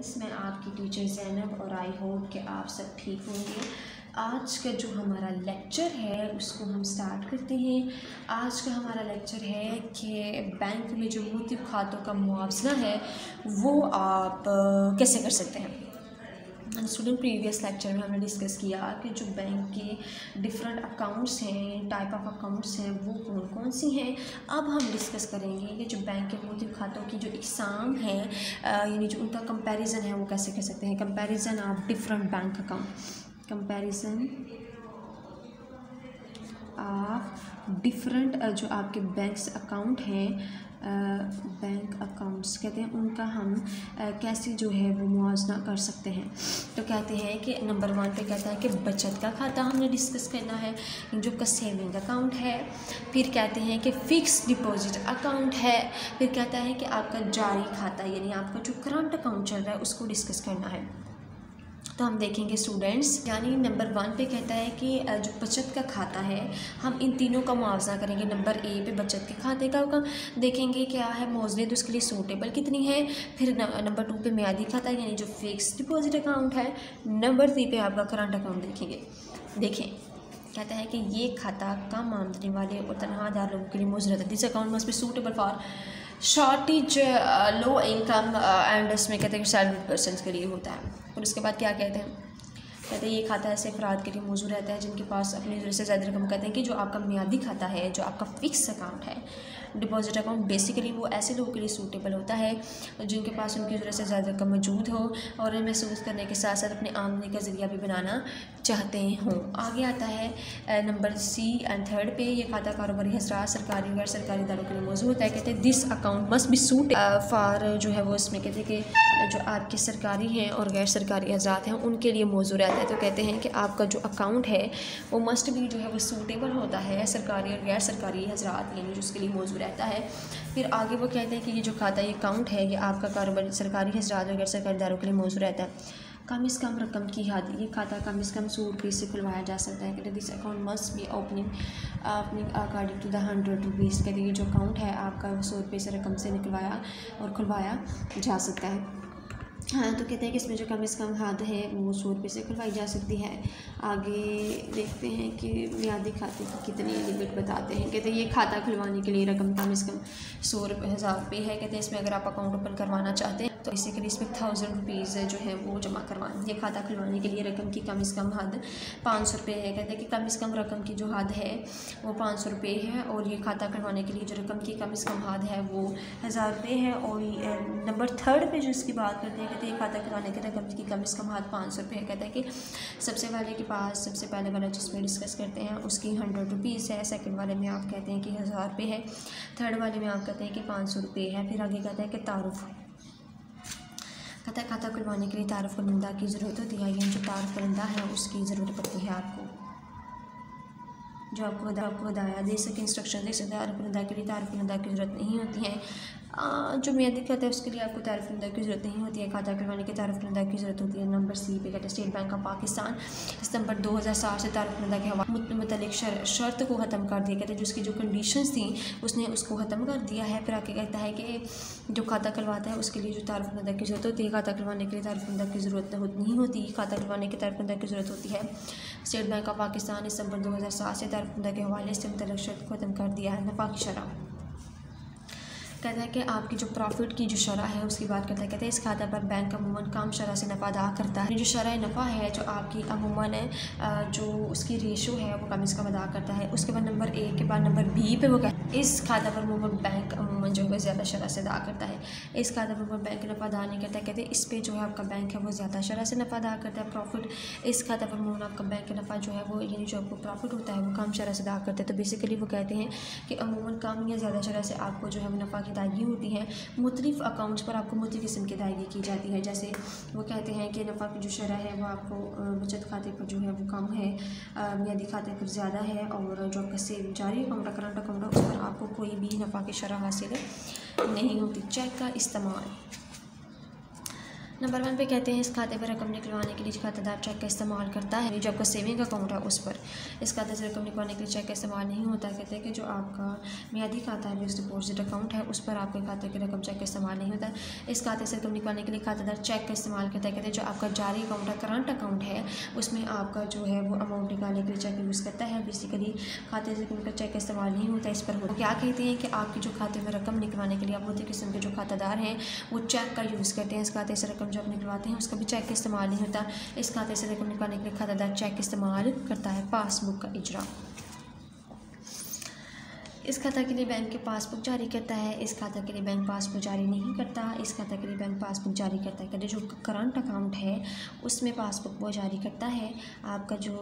Friends, मैं आपकी teacher Zainab और आई होप कि आप सब ठीक होंगे। आज का जो हमारा लेक्चर है उसको हम स्टार्ट करते हैं। आज का हमारा लेक्चर है कि बैंक में जो मुख्तलिफ खातों का मुआवजा है वो आप कैसे कर सकते हैं। स्टूडेंट, प्रीवियस लेक्चर में हमने डिस्कस किया कि जो बैंक के डिफरेंट अकाउंट्स हैं, टाइप ऑफ अकाउंट्स हैं, वो कौन कौन सी हैं। अब हम डिस्कस करेंगे कि जो बैंक के मुख्तलिफ खातों की जो इकसाम है, यानी जो उनका कंपैरिजन है वो कैसे कर सकते हैं। Comparison of different bank account, comparison of different जो आपके बैंक्स अकाउंट हैं, बैंक अकाउंट्स कहते हैं, उनका हम कैसे जो है वो मुआवजा कर सकते हैं। तो कहते हैं कि नंबर 1 पे कहता है कि बचत का खाता हमने डिस्कस करना है, जो का सेविंग अकाउंट है। फिर कहते हैं कि फ़िक्स डिपॉजिट अकाउंट है। फिर कहता है कि आपका जारी खाता यानी आपका जो करंट अकाउंट चल रहा है उसको डिस्कस करना है। तो हम देखेंगे स्टूडेंट्स, यानी नंबर 1 पे कहता है कि जो बचत का खाता है हम इन तीनों का मुआवजा करेंगे। नंबर ए पे बचत के खाते का देखेंगे क्या है मौजूद, उसके लिए सूटेबल कितनी है। फिर नंबर 2 पे मियादी खाता यानी जो फिक्स डिपॉजिट अकाउंट है। नंबर 3 पे आपका करंट अकाउंट देखेंगे। देखें, कहता है कि ये खाता कम आमदनी वाले और तनख्वाहदार लोगों के लिए मौजूद रहता है। This account must B suitable for shortage low income and इसमें कहते हैं कि सैलरी पर्सन के लिए होता है। और उसके बाद क्या कहते हैं, कहते हैं ये खाता ऐसे अफराद के लिए मौजूद रहता है जिनके पास अपनी ज़रूरत से ज़्यादा रकम। कहते हैं कि जो आपका मियादी खाता है, जो आपका फ़िक्स अकाउंट है, डिपॉजिट अकाउंट, बेसिकली वो ऐसे लोगों के लिए सूटेबल होता है जिनके पास उनकी ज़रूरत से ज़्यादा रकम मौजूद हो और इन्हें महसूस करने के साथ साथ अपने आमदनी का ज़रिया भी बनाना चाहते हों। आगे आता है नंबर सी एंड थर्ड पे, ये खाता कारोबारी हजरात, सरकारी और गैर सरकारी इदारों के लिए मौजूद होता है। कहते हैं this account must B suit for जो है वो इसमें कहते हैं कि जो आपके सरकारी हैं और गैर सरकारी हजरात हैं उनके लिए मौजूद रहता है। तो कहते हैं कि आपका जो अकाउंट है वो मस्ट भी जो है वो सूटेबल होता है सरकारी और गैर सरकारी हजरात यानी जिसके लिए मौजूद रहता है। फिर आगे वो कहते हैं कि ये जो खाता, ये अकाउंट है, ये आपका कारोबारी सरकारी हजरात और गैर सरकारी इदारों के लिए मौजूद रहता है। कम से कम रकम की हद, ये खाता कम से कम 100 रुपये से खुलवाया जा सकता है। कहते हैं this account must be opening according to the 100 rupees. कहते हैं ये जो अकाउंट है आपका वो 100 रुपये से रकम से निकलवाया और खुलवाया जा सकता है। हाँ, तो कहते हैं कि इसमें जो कम से कम हद है वो 100 रुपये से खुलवाई जा सकती है। आगे देखते हैं कि मियादी खाते की कितनी लिमिट बताते हैं। कहते हैं ये खाता खुलवाने के लिए रकम कम से कम 1,000 रुपये है। कहते हैं इसमें अगर आप अकाउंट ओपन करवाना चाहते हैं तो बेसिकली इसमें 1000 रुपीज़ जो है वो जमा करवाएं। ये खाता खुलवाने के लिए रकम की कम से कम हद 500 रुपये है। कहते हैं कि कम से कम रकम की जो हद है वो 500 रुपये है और ये खाता खुलवाने के लिए जो रकम की कम से कम हद है वो 1000 रुपये है। और नंबर 3 पे जो इसकी बात करते हैं, कहते हैं खाता खुलवाने के रकम की कम से कम हद 500 रुपये है। कहते हैं कि सबसे पहले वाला जिसमें डिस्कस करते हैं उसकी 100 रुपीज़ है। सेकंड वाले में आप कहते हैं कि 1000 रुपये है। थर्ड वाले में आप कहते हैं कि 500 रुपये है। फिर आगे कहते हैं कि तारुफ, कहता है खाता खुलवाने के लिए तारुफ करंदा की ज़रूरत होती है। यानी जो तारुफ करंदा है उसकी ज़रूरत पड़ती है आपको, जो आपको हदायत दे सके, इंस्ट्रक्शन दे सके। तारुफ करंदा के लिए तारुफ करंदा की ज़रूरत नहीं होती है। जो मियादी खाता है उसके लिए आपको तारुफ करंदा की ज़रूरत नहीं होती है। खाता खुलवाने के तारुफ करंदा की ज़रूरत होती है। नंबर सी पे कहते हैं स्टेट बैंक ऑफ पाकिस्तान सितंबर 2007 से तारुफ करंदा के हवाले मुतल्लिक शर्त को ख़त्म कर दिया। कहते हैं जिसकी जो कंडीशंस थी उसने उसको ख़त्म कर दिया है। फिर आगे कहता है कि जो खाता खुलवाता है उसके लिए जो तारुफ करंदा की ज़रूरत होती है। खाता खुलवाने के लिए तारुफ करंदा की ज़रूरत नहीं होती। खाता खुलवाने के तारुफ करंदा की ज़रूरत होती है। स्टेट बैंक ऑफ पाकिस्तान सितंबर 2007 से तारुफ करंदा के हवाले से मुतल्लिक शर्त को ख़त्म कर दिया है। नफ़ा की शरह, कहता है कि आपकी जो प्रॉफिट की जो शरह है उसकी बात करता है। कहते हैं इस खाता पर बैंक अमूमन कम शरह से नफ़ा अदा करता है। जो शरह नफ़ा है जो आपकी अमूमन है जो उसकी रेशो है वो कम से कम अदा करता है। उसके बाद नंबर ए के बाद नंबर बी पे वो कहता है इस खाता पर अमूमन बैंक अमूमन जो है ज़्यादा शरह से अदा करता है। इस खाता पर अमूमन बैंक नफ़ा अदा नहीं करता है। कहते हैं इस पर जो है आपका बैंक है वो ज़्यादा शरह से नफ़ा अदा करता है। प्रॉफिट, इस खाता पर अमूमन आपका बैंक नफ़ा जो है वो यानी जो आपको प्रॉफिट होता है वो कम शरह से अदा करता है। तो बेसिकली वो कहते हैं कि अमूमन कम या ज़्यादा शरह से आपको जो है वो नफ़ा की अदायगी होती है। मुख्तलिफ अकाउंट्स पर आपको मुख्तलिफ किस्म की अदायगी की जाती है। जैसे वो कहते हैं कि नफ़ा की जो शरह है वो आपको बचत खाते पर जो है वो कम है, मियादी खाते पर ज़्यादा है और जो आपका सेव जारी अकाउंट, करंट अकाउंट है उस पर आपको कोई भी नफ़ा की शरह हासिल नहीं होती। चेक का इस्तेमाल, नंबर 1 पे कहते हैं इस खाते पर रकम निकलवाने के लिए खातादार चेक का इस्तेमाल करता है। जो आपका सेविंग अकाउंट है उस पर इस खाते से रकम निकलवाने के लिए चेक का इस्तेमाल नहीं होता। कहते हैं कि जो आपका मियादी खाता है, फिक्स्ड डिपॉजिट अकाउंट है, उस पर आपके खाते की रकम चेक का इस्तेमाल नहीं होता। इस खाते से रकम निकलवाने के लिए खातादार चेक का इस्तेमाल करता है। कहते हैं जो आपका जारी अकाउंट है, करंट अकाउंट है, उसमें आपका जो है वो अमाउंट निकालने के लिए चेक यूज़ करता है। बेसिकली खाते से रकम का चेक का इस्तेमाल नहीं होता। इस पर क्या कहते हैं कि आपके जो खाते में रकम निकलवाने के लिए आप किस्म के जो खातादार हैं वो चेक का यूज़ करते हैं। इस खाते से रकम जब निकलवाते हैं उसका भी चेक का इस्तेमाल नहीं होता। इस खाते से रकम निकालने के लिए खातादार चेक का इस्तेमाल करता है। पासबुक का इजरा, इस खाता के लिए बैंक के पासबुक जारी करता है। इस खाता के लिए बैंक पासबुक जारी नहीं करता। इस खाता के लिए बैंक पासबुक जारी करता है। कहते जो करंट अकाउंट है उसमें पासबुक वो जारी करता है। आपका जो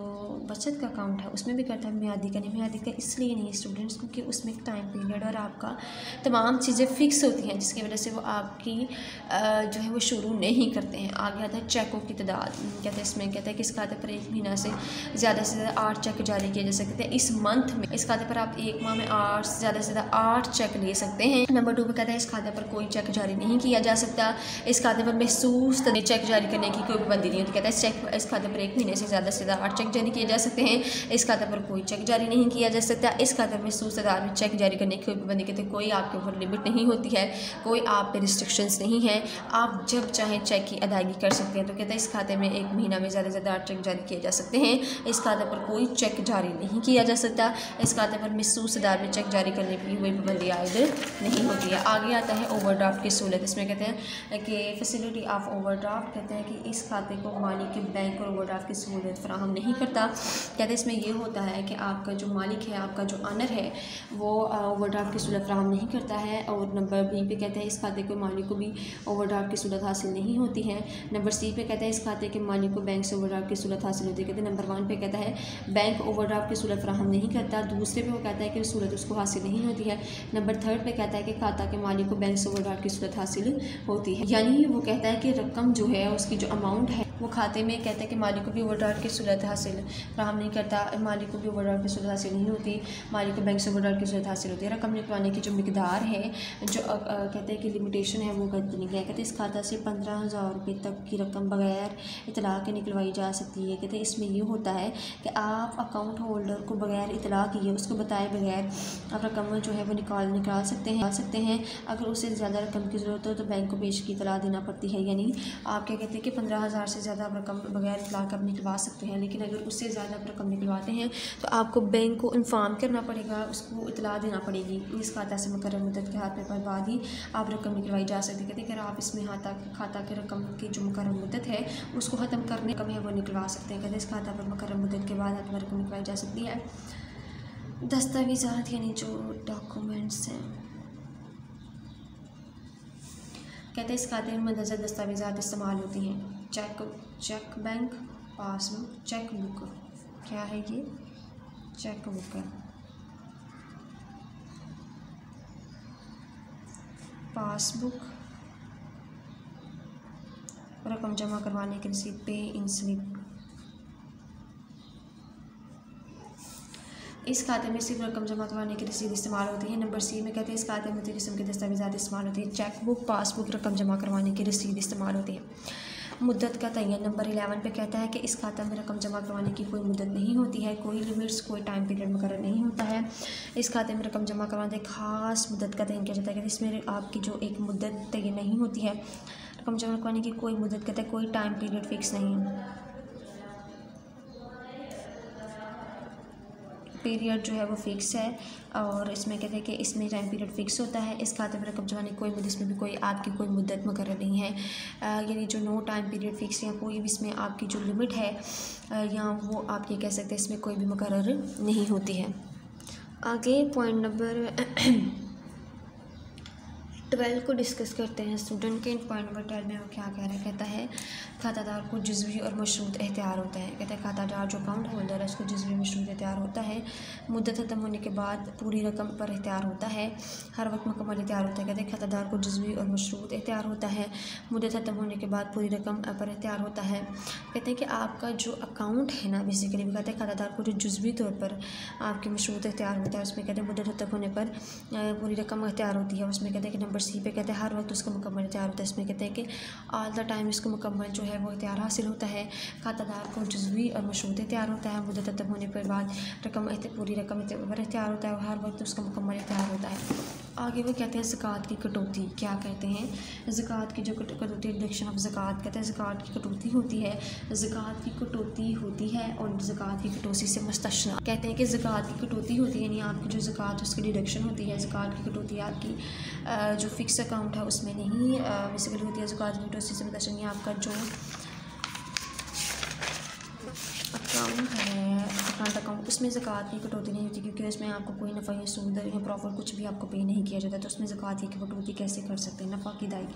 बचत का अकाउंट है उसमें भी करता है। मियादी का नहीं, मियादी का इसलिए नहीं स्टूडेंट्स क्योंकि उसमें एक टाइम पीरियड और आपका तमाम चीज़ें फ़िक्स होती हैं जिसकी वजह से वो आपकी जो है वो शुरू नहीं करते हैं। आगे आता है चेकों की तादाद। कहते हैं इसमें कहते हैं कि इस खाते पर एक महीना से ज़्यादा 8 चेक जारी किए जा सकते हैं। इस मंथ में इस खाते पर आप एक माह में ज़्यादा से ज़्यादा 8 चेक ले सकते हैं। नंबर 2 पे कहता है इस खाते पर कोई चेक जारी नहीं किया जा सकता। इस खाते पर महसूस चेक जारी करने की कोई पाबंदी नहीं होती। कहता है इस खाते पर एक महीने से ज़्यादा 8 चेक जारी किए जा सकते हैं। इस खाते पर कोई चेक जारी नहीं किया जा सकता। इस खाते में महसूस तादाद में चेक जारी करने की कोई पाबंदी, कहते कोई आपके ऊपर लिमिट नहीं होती है, कोई आप पे रिस्ट्रिक्शंस नहीं है, आप जब चाहें चेक की अदायगी कर सकते हैं। तो कहता है इस खाते में एक महीना में ज़्यादा से ज़्यादा 8 चेक जारी किए जा सकते हैं। इस खाते पर कोई चेक जारी नहीं किया जा सकता। इस खाते पर महसूस तादाद में चेक जारी करने की कोई पाबंदी आयद नहीं होती है। आगे आता है ओवरड्राफ्ट की सहूलत। इसमें कहते हैं कि फैसिलिटी ऑफ ओवरड्राफ्ट, कहते हैं कि इस खाते को मालिक के बैंक और ओवरड्राफ्ट की सहूलत फराहम नहीं करता। कहते हैं इसमें ये होता है कि आपका जो मालिक है, आपका जो ऑनर है, वो ओवरड्राफ्ट की सहूलत फराहम नहीं करता है। और नंबर बी पे कहते हैं इस खाते के मालिक को भी ओवरड्राफ्ट की सहूलत हासिल नहीं होती है। नंबर सी पे कहता है इस खाते के मालिक को बैंक से ओवरड्राफ्ट की सहूलत हासिल होती है। कहते हैं नंबर 1 पे कहता है बैंक ओवरड्राफ्ट की सहूलत फराहम नहीं करता। दूसरे पे वो कहता है कि सहूलत उसको हासिल नहीं होती है। नंबर 3 पे कहता है कि खाता के मालिक को बैंक से ओवरड्राफ्ट की सहूलत हासिल होती है। यानी वो कहता है कि रकम जो है उसकी जो अमाउंट है वो खाते में, कहते हैं कि मालिक को भी ओवरड्राफ्ट की सहूलत हासिल फराहम नहीं करता, मालिक को भी ओवरड्राफ्ट की सहूलत हासिल नहीं होती, मालिक को बैंक से ओवरड्राफ्ट की सहूलत हासिल होती है। रकम निकलवाने की जो मिकदार है, जो कहते हैं कि लिमिटेशन है, वो कितनी है। कहते हैं इस खाता से 15,000 रुपये तक की रकम बगैर इतला के निकलवाई जा सकती है। कहते हैं इसमें ये होता है कि आप अकाउंट होल्डर को बगैर इतला किए, उसको बताए बगैर आप रकम जो है वो निकाल सकते हैं। अगर उससे ज़्यादा रकम की ज़रूरत हो तो बैंक को पेश की इतला देना पड़ती है। यानी आप क्या कहते हैं कि 15,000 से ज़्यादा आप रकम बगैर इतला कर निकलवा सकते हैं, लेकिन अगर उससे ज़्यादा आप रकम निकलवाते हैं तो आपको बैंक को इन्फॉर्म करना पड़ेगा, उसको इतला देना पड़ेगी। इस खाता से मुकर्रर मुद्दत के हाथ में पर बाद ही आप रकम निकलवाई जा सकती है। कहते हैं अगर आप इसमें खाता के रकम की जो मुकर्रर मुद्दत है उसको ख़त्म करने का है वो निकलवा सकते हैं। कहते हैं इस खाता पर मुकर्रर मुद्दत के बाद आपको रकम निकलवाई जा सकती है। दस्तावेज़ात यानी जो डॉक्यूमेंट्स हैं, कहते हैं इस खाते में मंदरजा दस्तावेज़ात इस्तेमाल होती हैं। Cheque bank passbook, cheque book, क्या है ये चेक बुक है, पासबुक, रकम जमा करवाने की रसीद, पे इन स्लिप। इस खाते में सिर्फ रकम जमा करवाने की रसीद इस्तेमाल होती है। नंबर सी में कहते हैं इस खाते में किस्म के दस्तावेज़ात इस्तेमाल होती है। चेक बुक, पासबुक, रकम जमा करवाने की रसीद इस्तेमाल होती है। मुद्दत का तयन। नंबर 11 पे कहता है कि इस खाता में रकम जमा करवाने की कोई मुद्दत नहीं होती है, कोई लिमिट्स, कोई टाइम पीरियड मुकर्रर नहीं होता है। इस खाते में रकम जमा करवाने खास मुद्दत का तयन किया जाता है कि इसमें आपकी जो एक मुद्दत तयन नहीं होती है। रकम जमा करवाने की कोई मुद्दत, कहता है कोई टाइम पीरियड फिक्स नहीं है, पीरियड जो है वो फ़िक्स है। और इसमें कहते हैं कि इसमें टाइम पीरियड फ़िक्स होता है। इस खाते में रकम जमाने की कोई मुद्दत, इसमें भी कोई आपकी कोई मुद्दत मुकर्रर नहीं है, यानी जो नो टाइम पीरियड फ़िक्स या कोई भी इसमें आपकी जो लिमिट है या वो आप ये कह सकते हैं इसमें कोई भी मुकर्रर नहीं होती है। आगे पॉइंट नंबर 12 को डिस्कस करते हैं स्टूडेंट के। पॉइंट नंबर 12 में वो क्या कह रहा है, कहता है खातादार को जुज़वी और मशरूत एख्तियार होता है। कहता है खातादार जो अकाउंट होल्डर है उसको जुज़वी मशरूत एख्तियार होता है। मुद्दत ख़त्म होने के बाद पूरी रकम पर एख्तियार होता है, हर वक्त मुकम्मल एख्तियार होता है। कहते हैं खातादार को जुज़वी और मशरूत एख्तियार होता है, मुद्दत ख़त्म होने के बाद पूरी रकम पर एख्तियार होता है। कहते हैं कि आपका जो अकाउंट है ना, बेसिकली कहते हैं खातादार को जो जुज़वी तौर पर आपकी मशरूत एख्तियार होता है, उसमें कहते हैं मुद्दत ख़त्म होने पर पूरी रकम एख्तियार होती है। उसमें कहते हैं कि नंबर सी पे कहते हैं हर वक्त उसका मुकम्मल इख्तियार होता है। इसमें कहते हैं कि ऑल द टाइम इसको मुकम्मल जो है वो इख्तियार हासिल होता है। खातादार को जुज़वी और मशरूत इख्तियार होता है। मुद्दत खत्म होने के बाद पूरी रकम पर इख्तियार होता है और हर वक्त उसका मुकम्मल इख्तियार होता है। आगे वो कहते हैं ज़कात की कटौती। क्या कहते हैं? ज़कात की जो कटौती, डिडक्शन ऑफ ज़कात, कहते हैं ज़कात की कटौती होती है। ज़कात की कटौती होती है और ज़कात की कटौती से मुस्तस्ना। कहते हैं कि ज़कात की कटौती होती है, यानी आपकी जो ज़कात उसकी डिडक्शन होती है। ज़कात की कटौती आपकी जो फ़िक्स अकाउंट है उसमें नहीं बेसिकली होती है। ज़कात की कटौती से मुस्तस्ना, यानी आपका जो अकाउंट उसमें ज़कात की कटौती नहीं होती, क्योंकि उसमें आपको कोई नफ़ा या सूद या प्रॉफिट कुछ भी आपको पे नहीं किया जाता। तो उसमें ज़कात की कटौती कैसे कर सकते हैं? नफ़ा की अदायगी,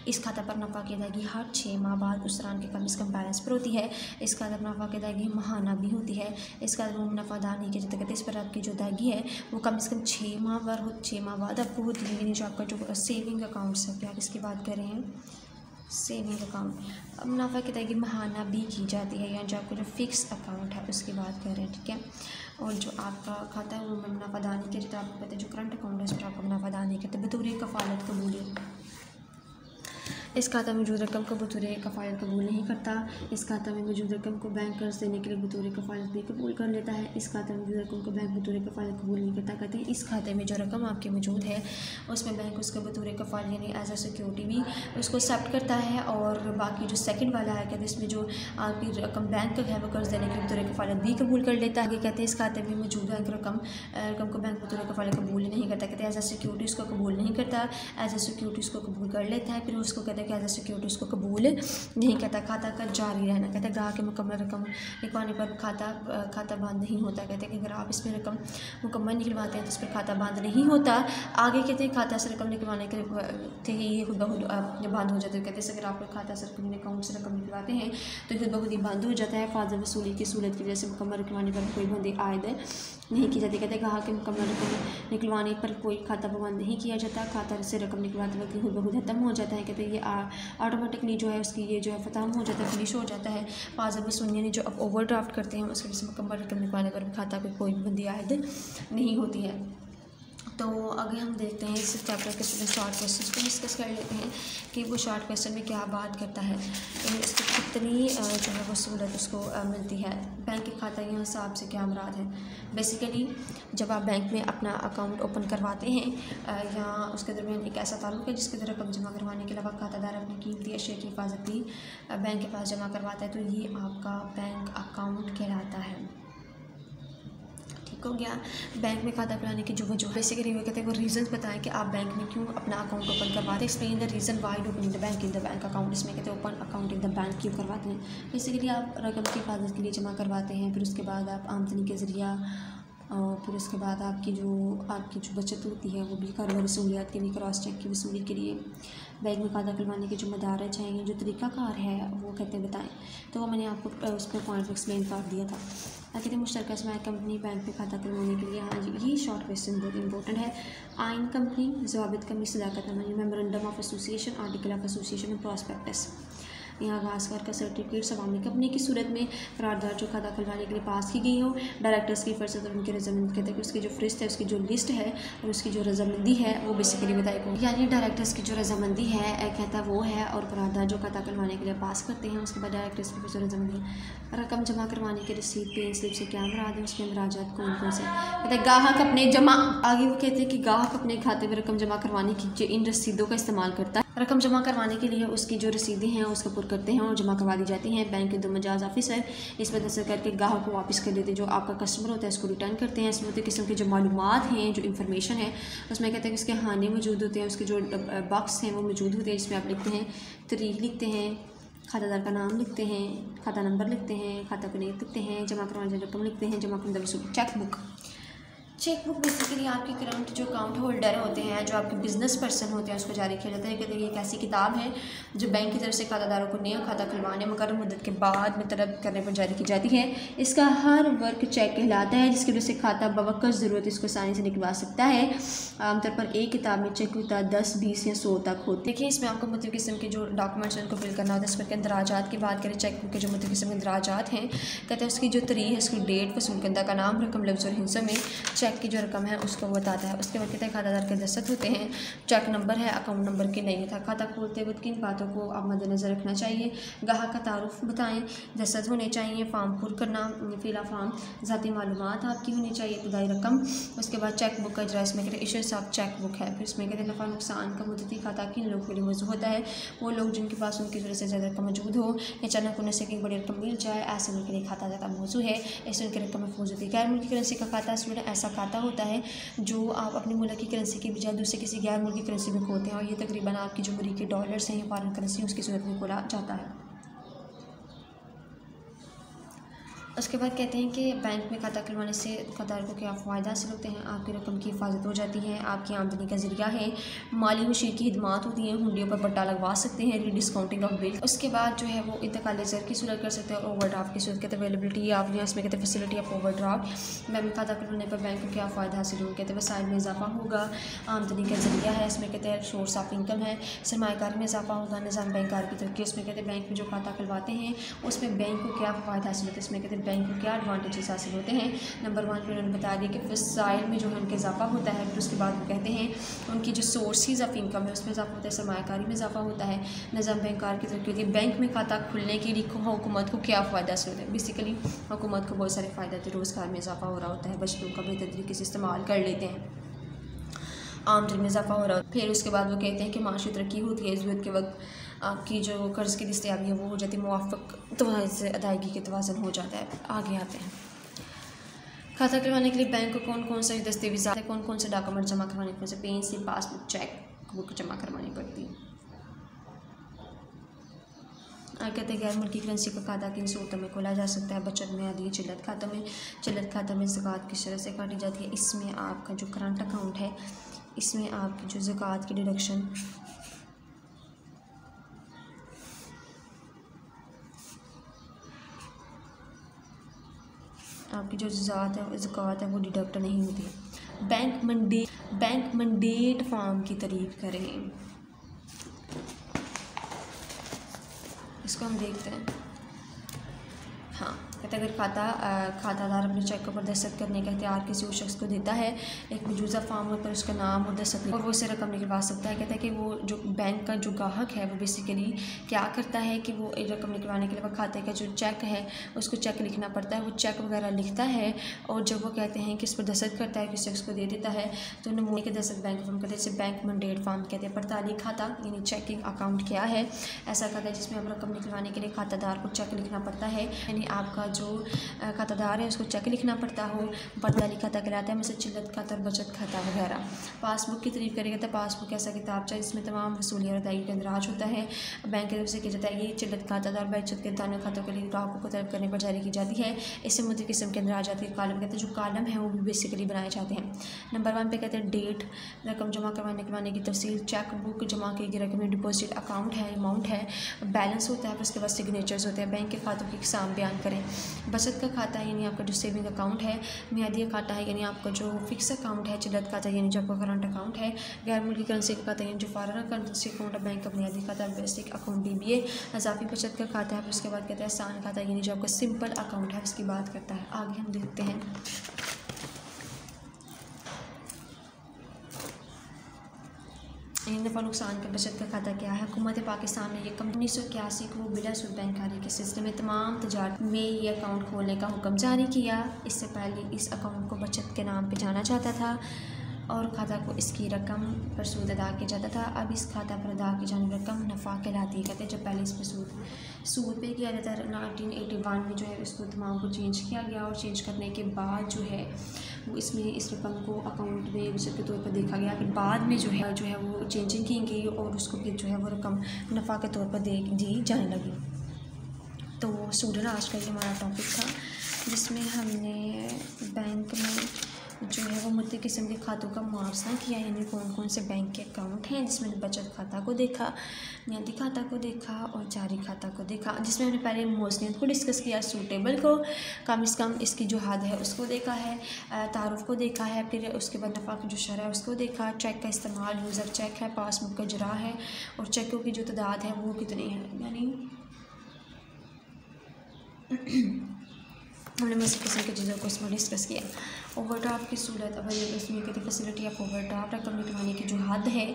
इस खाता पर नफ़ा की अदायगी हर 6 माह बाद उस दौरान के कम से कम बैलेंस पर होती है। इस खाता पर नफ़ा की अदायगी माहाना भी होती है। इस खाता पर नफ़ा अदा नहीं किया जाता। कहते हैं इस पर आपकी जो अदायगी है वो कम से कम 6 माह पर 6 माह बाद आपको होती है। यानी जो आपका जो सेविंग अकाउंट्स है, क्या इसकी बात कर रहे हैं? Saving account. अब मुनाफा की अदायगी महाना भी की जाती है, या जो आपको जो फ़िक्स अकाउंट है उसकी बात कर रहे हैं, ठीक है। और जो आपका खाता है वो मुनाफा अदा नहीं किया जाता। आपको पता है जो करंट अकाउंट है उस पर आपको मुनाफा अदा नहीं करते। बतौर कफ़ालत कबूलियत, इस खाता में मौजूद रकम को बतौर कफ़ालत कबूल नहीं करता। इस खाता में मौजूद रकम को बैंक कर्ज देने के लिए बतौर कफ़ालत भी कबूल कर लेता है। इस खाता में मौजूद रकम को बैंक बतौर कफ़ालत कबूल नहीं करता। कहते हैं इस खाते में जो रकम आपके मौजूद है उसमें बैंक उसका बतौर कफ़ालत यानी एज अ सिक्योरिटी भी उसको एक्सेप्ट करता है। और बाकी जो सेकंड वाला है, कहते हैं इसमें जो आपकी रकम बैंक का है वो कर्ज देने के लिए बतौर कफ़ालत भी कबूल कर लेता है। कहते हैं इस खाते में मौजूद रकम को बैंक बतौर कफ़ालत कबूल नहीं करता। कहते हैं एज अ सिक्योरिटी उसको कबूल नहीं करता, एज अ सिक्योरिटी उसको कबूल कर लेता है। फिर उसको कहते हैं कि एज अ सिक्योरिटी उसको कबूल नहीं करता। खाता का जारी रहना, कहते हैं ग्राहक के मुकम्मल रकम निकलवाने पर खाता बंद नहीं होता। कहते हैं कि अगर आप इसमें रकम मुकम्मल निकलवाते हैं तो इस पर खाता बंद नहीं होता। आगे कहते हैं खाता से रकम निकलवाने के थे ये खुद ब खुद बंद हो जाता है। कहते हैं अगर आप खाता से रकम अकाउंट से रकम निकलवाते हैं तो खुद ब खुद ही बंद हो जाता है। फायदा वसूली की सूरत की वजह से मुकम्मल निकलवाने पर कोई बंदी आयद नहीं की जाती। कहते हैं ग्राहक के मुकम्मल रकम निकलवाने पर कोई खाता बंद नहीं किया जाता। खाता से रकम निकलवाते वक्त खुद ब खुद ख़त्म हो जाता है। कहते हैं ये ऑटोमेटिकली जो है उसकी ये जो है ख़त्म हो जाता है, फिनिश हो जाता है। फायदा वसूली यानी जो आप ओवर ड्राफ्ट करते हैं उसकी वजह से मुकम्मल रकम निकलवाने पर खाता पर कोई बंदी आयद नहीं होती है। तो अगर हम देखते हैं इस चैप्टर के शॉर्ट क्वेश्चन को डिस्कस कर लेते हैं कि वो शॉर्ट क्वेश्चन में क्या बात करता है, तो इसको कितनी जो है वो सहूलत उसको मिलती है। बैंक के खाता या हिसाब से क्या मुराद है? बेसिकली जब आप बैंक में अपना अकाउंट ओपन करवाते हैं या उसके दरमियान एक ऐसा ताल्लुक है जिसके अंदर रकम जमा करवाने के अलावा खातादार अपनी कीमती अशिया की हिफाजत भी बैंक के पास जमा करवाता है, तो ये आपका बैंक अकाउंट कहलाता है। हो गया। बैंक में खाता खुलाने की जो वजह बेसिकली वो कहते हैं वो रीज़न्स बताएं कि आप बैंक में क्यों अपना अकाउंट ओपन करवाते हैं। Explain the reason why do open the bank in the bank account. इसमें कहते हैं open account in the bank क्यों करवाते हैं। बेसिकली आप रकम की हिफाजत के लिए जमा करवाते हैं, फिर उसके बाद आप आमदनी के ज़रिया फिर उसके बाद आपकी जो बचत होती है वो भी कारोबारी सहूलियात के लिए क्रॉस चेक की वसूली के लिए बैंक में खाता खुलवाने के जो मदारज हैं, जो तरीक़ाकार है वो कहते हैं बताएं। तो वो मैंने आपको उस पर पॉइंट एक्सप्लेन कर दिया था। कहते हैं मुश्तरका सरमाया कंपनी बैंक में खाता खुलवाने के लिए, हाँ जी ये शॉर्ट क्वेश्चन बहुत इंपॉर्टेंट है। आइन कंपनी, ज़वाबित कंपनी, सदाकतनामा, memorandum of association, article of association और प्रॉस्पेक्टस। यहाँ गास्कर का सर्टिफिकेट अवामी कंपनी की सूरत में करारदार जो खाता खुलवाने के लिए पास की गई हो, डायरेक्टर्स की फरसत और उनकी रजामंदी। कहते हैं कि उसकी जो फहरिस्त है, उसकी जो लिस्ट है और उसकी जो रजामंदी है वो बेसिकली बताएगा। यानी डायरेक्टर्स की जो रजामंदी है कहता है वो है, और करारदार जो खाता खुलवाने के लिए पास करते हैं उसके बाद डायरेक्टर्स की फरसत रजामंदी। रकम जमा करवाने की रसीद पे स्लिप से क्या मुराद है, उसके अंदराजात कौन कौन से। कहते हैं गाहक अपने जमा आगे वो कहते हैं कि गाहक अपने खाते में रकम जमा करवाने की इन रसीदों का इस्तेमाल करता है। रकम जमा करवाने के लिए उसकी जो रसीदें हैं उसको पुर करते हैं और जमा करवा दी जाती हैं। बैंक के दो मजाज ऑफिस है, इस पर दस्तखत करके गाहक को वापस कर देते हैं। जो आपका कस्टमर होता है उसको रिटर्न करते हैं। इसमें किस्म की जो मालूमात हैं, जो इन्फॉर्मेशन है उसमें कहते हैं कि उसके खाने मौजूद होते हैं, उसके जो बॉक्स हैं वो मौजूद होते हैं, जिसमें आप लिखते हैं तारीख लिखते हैं, खातादार का नाम लिखते हैं, खाता नंबर लिखते हैं, खाता कुनीत लिखते हैं, जमा करवाने की रकम लिखते हैं, जमा करने वसूल चेक बुक बेसिकली आपके करंट जो अकाउंट होल्डर होते हैं, जो आपके बिजनेस पर्सन होते हैं उसको जारी किया जाता है। कहते हैं ये एक ऐसी किताब है जो बैंक की तरफ से खातादारों को नया खाता खुलवाने मुकर्रर मुद्दत के बाद में तलब करने पर जारी की जाती है। इसका हर वर्क चेक कहलाता है, जिसकी वजह से खाता बवक्र ज़रूरत इसको आसानी से निकलवा सकता है। आमतौर पर एक किताब में चेक होता 10, 20 या 100 तक होते। देखिए इसमें आपको मुख्तलिफ़ किस्म के जो डॉक्यूमेंट्स हैं उनको फिल करना होता है। इस पर अंदराजात की बात करें, चेक बुक के जो मुख्तलिफ़ किस्म के अंदराजात हैं, कहते हैं उसकी जो तारीख है, उसकी डेट, वसूल कंदा का नाम, रकम, लफ्ज़ और हिस्सा में, चेक चेक की जो रकम है उसको बताता है। उसके बाद कहते हैं खातादार के दस्तखत होते हैं, चेक नंबर है, अकाउंट नंबर की नहीं होता। खाता खोलते वक्त किन बातों को आप मद्देनज़र रखना चाहिए? गाहक का तारुफ बताएं, दस्तखत होने चाहिए, फार्म पुर करना, फिला फार्म, ज़ाती मालूमात आपकी होनी चाहिए, इब्तदाई रकम। उसके बाद चेक बुक का इजरा, इसमें कहते हैं इशूस ऑफ चेक बुक है। फिर इसमें कहते हैं नफ़ा नुकसान का मुद्दती खाता किन लोगों के लिए मौजूद होता है? वो लोग जिनके पास उनकी ज़रूरत से ज़्यादा रकम मौजूद हो, अचानक उन्हें से एक बड़ी रकम मिल जाए, ऐसे उनके लिए खाता ज़्यादा मौजूद है, ऐसे उनकी रकम महफूज होती है। गैर मुल्की करेंसी का खाता स्टूडेंट ऐसा खाता होता है जो आप अपने मुल्क की करेंसी की बजाय दूसरे किसी गैर मुल्की करेंसी में खोलते हैं, और ये तकरीबन आपकी जो अमरीकी डॉलर्स हैं या फॉरेन करेंसी उसकी सूरत में खोला जाता है। उसके बाद कहते हैं कि बैंक में खाता खुलवाने से खातादार को क्या फ़ायदा हासिल होते हैं? आपकी रकम की हिफाजत हो जाती है, आपकी आमदनी का ज़रिया है, माली मशीर की खिदमात होती हैं, हुंडियों पर बट्टा लगवा सकते हैं, डिस्काउंटिंग ऑफ बिल। उसके बाद जो है वो इंतकाल ज़र की सूरत कर सकते हैं, और ओवरड्राफ्ट की सूरत कहते हैं अवेलेबिलिटी आप यहाँ इसमें कहते हैं फैसिलिटी ऑफ ओवरड्राफ्ट। बैंक में खाता खुलवाने पर बैंक को क्या फ़ायदा हासिल होगा? कहते हैं वसाइल में इजाफा होगा, आमदनी का ज़रिया है, इसमें कहते हैं सोर्स ऑफ इनकम है, सरमायाकारी में इजाफा होगा, निज़ाम बैंकार की तरक्की। उसमें कहते हैं बैंक में जो खाता खुलवाते हैं उसमें बैंक को क्या फ़ायदा हासिल होता है? इसमें कहते हैं बैंक को क्या एडवांटेजेस हासिल होते हैं। नंबर 1 पे उन्होंने बता दिया कि वसाइल में जो है उनका इजाफा होता है। फिर उसके बाद वो कहते हैं उनकी जो सोर्सेज ऑफ इनकम है उसमें इजाफा होता है, सरमायाकारी में इजाफा होता है, निज़ाम बैंकार की तरक्की होती है। बैंक में खाता खुलने के लिए हुकूमत को क्या फ़ायदा हासिल होता है? बेसिकली हुकूमत को बहुत सारे फ़ायदे होते हैं, रोज़गार में इजाफा हो रहा होता है, बचतों का बेहतर तरीके से इस्तेमाल कर लेते हैं, आमदनी में इजाफा हो रहा है। फिर उसके बाद वो कहते हैं कि माशी तरक्की होती है, ज़रूरत के वक्त आपकी जो कर्ज़ की दस्तयाबी है वो हो जाती है, मुवाफ़क़ से अदायगी के तवाज़ुन हो जाता है। आगे आते हैं, खाता खुलवाने के लिए बैंक को कौन कौन से दस्तावेज़, कौन कौन से डॉक्यूमेंट जमा करवाने पड़ते हैं? Pen slip, passbook, cheque book जमा करवानी पड़ती है। कहते हैं गैर मुल्की करेंसी का खाता किन सूरतों में खोला जा सकता है? बचत में, आदि चिल्लत खातों में। चिल्लत खाता में ज़कात की शरत से काटी जाती है। इसमें आपका जो करंट अकाउंट है इसमें आपकी जो ज़कात की डिडक्शन आपकी जो ज़कात है वो डिडक्ट नहीं होती। बैंक मंडेट फॉर्म की तारीफ करें, इसको हम देखते हैं। हाँ, कहते हैं अगर खातादार अपने चेक पर दस्तखत करने का इख्तियार किसी और शख्स को देता है एक मौजूदा फॉर्म पर उसका नाम और दस्तखत और वो उसे रकम निकलवा सकता है। कहता है कि वो जो बैंक का जो ग्राहक है वो बेसिकली क्या करता है कि वो रकम निकलवाने के लिए वो खाते का जो चेक है उसको चेक लिखना पड़ता है, वो चेक वगैरह लिखता है और जब वो कहते हैं कि इस पर दस्तखत करता है किसी शख्स को दे देता है तो नमूने के दस्तखत बैंक फॉर्म करते हैं, इसे बैंक मंडेट फॉर्म कहते हैं। पड़ताली खाता यानी चेकिंग अकाउंट क्या है? ऐसा खाता है जिसमें अब रकम निकलवाने के लिए खातादार को चेक लिखना पड़ता है, यानी आपका जो खातादार है उसको चेक लिखना पड़ता हो। पड़ताली खाता कहलाता है, जैसे चिल्लत खाता और बचत खाता वगैरह। पासबुक की तारीफ करेगा तो पासबुक ऐसा किताबचा जिसमें तमाम वसूली और अदायगी का इंदराज होता है। बैंक की तरफ से किया जाता है। ये चिल्लत खातादार बचत के दाना खातों के लिए ग्राहकों को तलब करने पर जारी की जाती है। इससे मुद्दे किस्म के अंदर आ जाती है। कॉलम कहते हैं, जो कॉलम है वो भी बेसिकली बनाए जाते हैं। नंबर 1 पे कहते हैं डेट, रकम जमा करवाने की तफसील, चेक बुक जमा की गई रकम, डिपॉजिट अकाउंट है, अमाउंट है, बैलेंस होता है, फिर उसके बाद सिग्नेचर्स होते हैं। बैंक के खातों की इकसाम बयान करें। बचत का खाता है यानी आपका जो सेविंग अकाउंट है, मियादी खाता है यानी आपका जो फिक्स अकाउंट है, चिल्लत खाता यानी जो आपका करंट अकाउंट है, गैर मुल्की करेंसी का खाता यानी जो फॉरेन करेंसी अकाउंट है, बैंक का बुनियादी खाता, बेसिक अकाउंट DBA, अजाफी बचत का खाता है। उसके बाद कहते हैं आसान खाता यानी जो आपका सिंपल अकाउंट है उसकी बात करता है। आगे हम देखते हैं नफ़ा नुकसान का बचत का खाता क्या है। हुकूमत पाकिस्तान ने ये 1981 को बिला सूद बैंकारी के सिलसिले में तमाम तजारत में ये अकाउंट खोलने का हुक्म जारी किया। इससे पहले इस अकाउंट को बचत के नाम पे जाना जाता था और खाता को इसकी रकम पर सूद अदा किया जाता था। अब इस खाता पर अदा की जाने रकम नफ़ा कहलाती है। कहते हैं जब पहले इस पर सूद पे किया जाता है 1981 में जो है इसको तमाम को चेंज किया गया और चेंज करने के बाद जो है वो इसमें इस रकम को अकाउंट में बचत के तौर पर देखा गया। फिर बाद में जो है वो चेंजिंग की गई और उसको फिर जो है वो रकम नफ़ा के तौर पर दी जाने लगी। तो स्टूडेंट आज का ये हमारा टॉपिक था जिसमें हमने बैंक में जो है वो मुख्तलिफ़ किस्म के खातों का मुआवजा किया, यानी कौन कौन से बैंक के अकाउंट हैं, जिसमें बचत खाता को देखा, मियादी खाता को देखा और जारी खाता को देखा। जिसमें हमने पहले मौज़नियत को डिस्कस किया, सूटेबल को कम से कम इसकी जो हद है उसको देखा है, तारुफ को देखा है, फिर उसके बाद नफ़ा की जो शरह है उसको देखा, चेक का इस्तेमाल, यूज़र चेक है, पासबुक का इजरा है और चेकों की जो तादाद है वो कितनी है, यानी हमने मज़ीद किस्म की चीज़ों को इसमें डिस्कस किया। ओवरड्राफ्ट की सूरत अवेलेबल इसमें कहती फैसिलिटी ऑफ ओवरड्राफ्ट, रकम निकलवाने की जो हद है,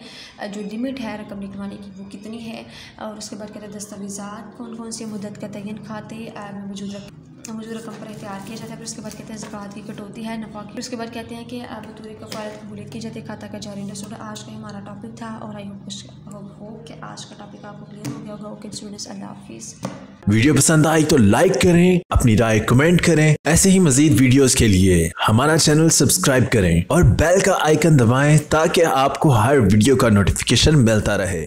जो लिमिट है रकम निकलवाने की वो कितनी है। और उसके बाद कहते हैं दस्तावेज़ात कौन कौन सी मुद्दत का तयन खाते में मौजूद रकम पर इख्तियार किया जाता है। फिर उसके बाद कहते हैं ज़कात की कटौती है नफ़ा की। उसके बाद कहते हैं कि बतौर कफ़ारत कबूलियत की जाती है खाता का जारी रसूल। आज का हमारा टॉपिक था और आई होप कि आज का टॉपिक आपको क्लियर हो गया होगा। ओके स्टूडेंट्स, अल्लाह हाफिज़। वीडियो पसंद आई तो लाइक करें, अपनी राय कमेंट करें। ऐसे ही मजीद वीडियोस के लिए हमारा चैनल सब्सक्राइब करें और बेल का आइकन दबाएं ताकि आपको हर वीडियो का नोटिफिकेशन मिलता रहे।